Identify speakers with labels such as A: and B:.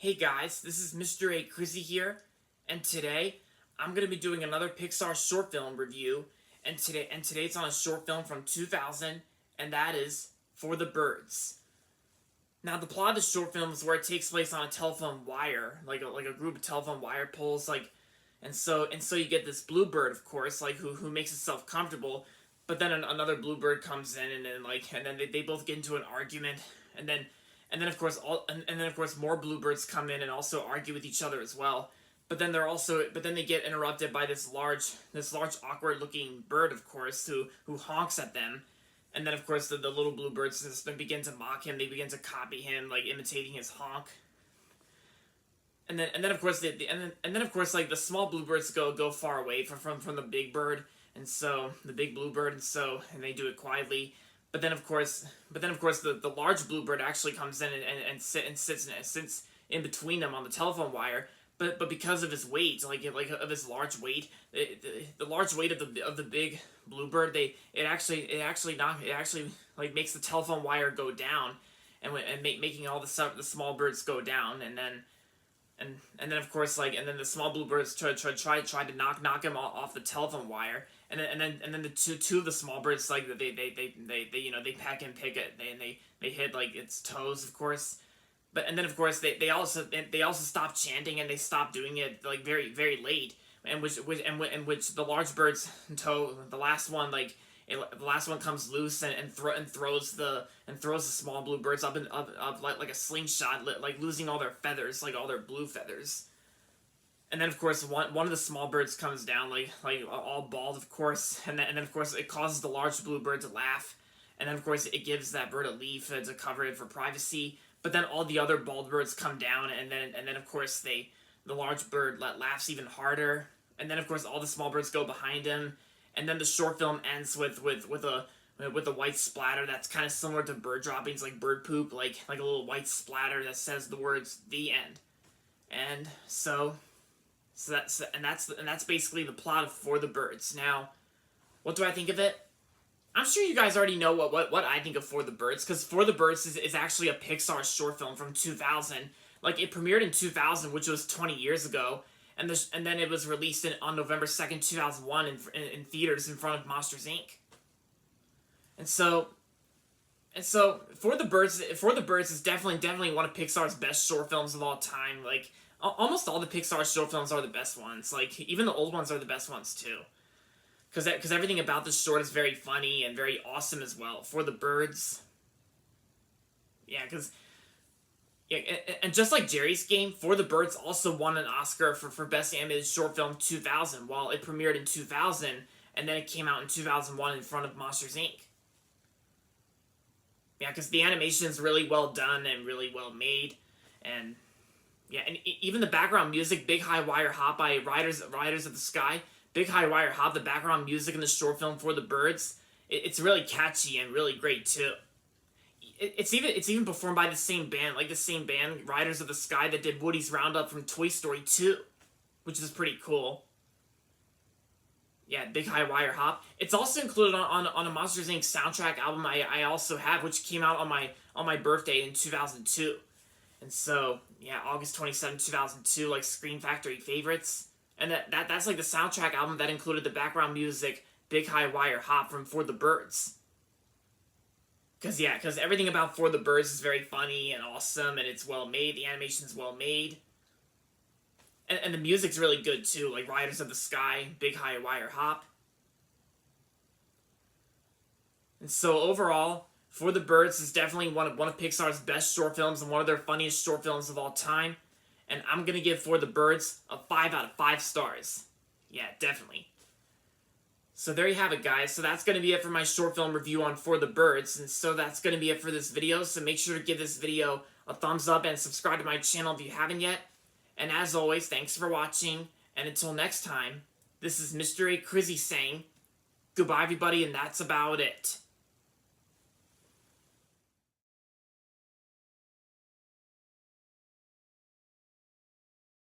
A: Hey guys, this is Mr. A. Crizzy here, and today I'm gonna be doing another Pixar short film review, and today it's on a short film from 2000, and that is For the Birds. Now the plot of the short film is where it takes place on a telephone wire, like a group of telephone wire poles, and so you get this bluebird, of course, who makes itself comfortable, but then another bluebird comes in and then they both get into an argument, and then of course more bluebirds come in and also argue with each other as well. But then they get interrupted by this large awkward looking bird, of course, who honks at them. And then of course the little bluebirds just begin to mock him. They begin to copy him, like imitating his honk. And then of course like the small bluebirds go far away from the big bird, and so the big bluebird, and they do it quietly. But then of course the large bluebird actually comes in and sits in between them on the telephone wire. But because of his weight, of his large weight, the large weight of the big bluebird, it actually like makes the telephone wire go down, and making all the small birds go down. And then of course and then the small bluebirds try to knock him off the telephone wire, and then the two of the small birds, like they peck and pick it, they hit like its toes, of course. But and then of course they also stop chanting, and they stop doing it like very very late, and which the large birds toe the last one, the last one comes loose, and throws the small bluebirds up like a slingshot, like losing all their feathers, like all their blue feathers. And then of course one of the small birds comes down, like all bald, of course, and then of course it causes the large bluebird to laugh, and then of course it gives that bird a leaf to cover it for privacy. But then all the other bald birds come down, and then of course the large bird laughs even harder, and then of course all the small birds go behind him. And then the short film ends with a white splatter that's kind of similar to bird droppings, like bird poop, like a little white splatter that says the words "the end." And that's basically the plot of For the Birds. Now, what do I think of it? I'm sure you guys already know what I think of For the Birds, because For the Birds is actually a Pixar short film from 2000. Like, it premiered in 2000, which was 20 years ago, and then it was released on November 2nd, 2001 in theaters in front of Monsters, Inc. And so For the Birds is definitely one of Pixar's best short films of all time. Like, almost all the Pixar short films are the best ones. Like, even the old ones are the best ones too. Because everything about this short is very funny and very awesome as well. For the Birds. And just like Jerry's Game, For the Birds also won an Oscar for Best Animated Short Film 2000, while it premiered in 2000, and then it came out in 2001 in front of Monsters, Inc. Yeah, because the animation is really well done and really well made, and even the background music, Big High Wire Hop by Riders of the Sky, Big High Wire Hop, the background music in the short film For the Birds, it's really catchy and really great too. It's even performed by the same band, Riders of the Sky, that did Woody's Roundup from Toy Story 2, which is pretty cool. Yeah, Big High Wire Hop. It's also included on a Monsters, Inc. soundtrack album I also have, which came out on my birthday in 2002. And so, yeah, August 27, 2002, like Screen Factory Favorites. And that's like the soundtrack album that included the background music, Big High Wire Hop from For the Birds. Because everything about For the Birds is very funny and awesome, and it's well made. The animation's well made. And the music's really good too, like Riders of the Sky, Big High Wire Hop. And so overall, For the Birds is definitely one of Pixar's best short films and one of their funniest short films of all time. And I'm going to give For the Birds a 5 out of 5 stars. Yeah, definitely. So there you have it, guys. So that's going to be it for my short film review on For the Birds. And so that's going to be it for this video. So make sure to give this video a thumbs up and subscribe to my channel if you haven't yet. And as always, thanks for watching. And until next time, this is Mr. A. Crizzy saying goodbye, everybody, and that's about it.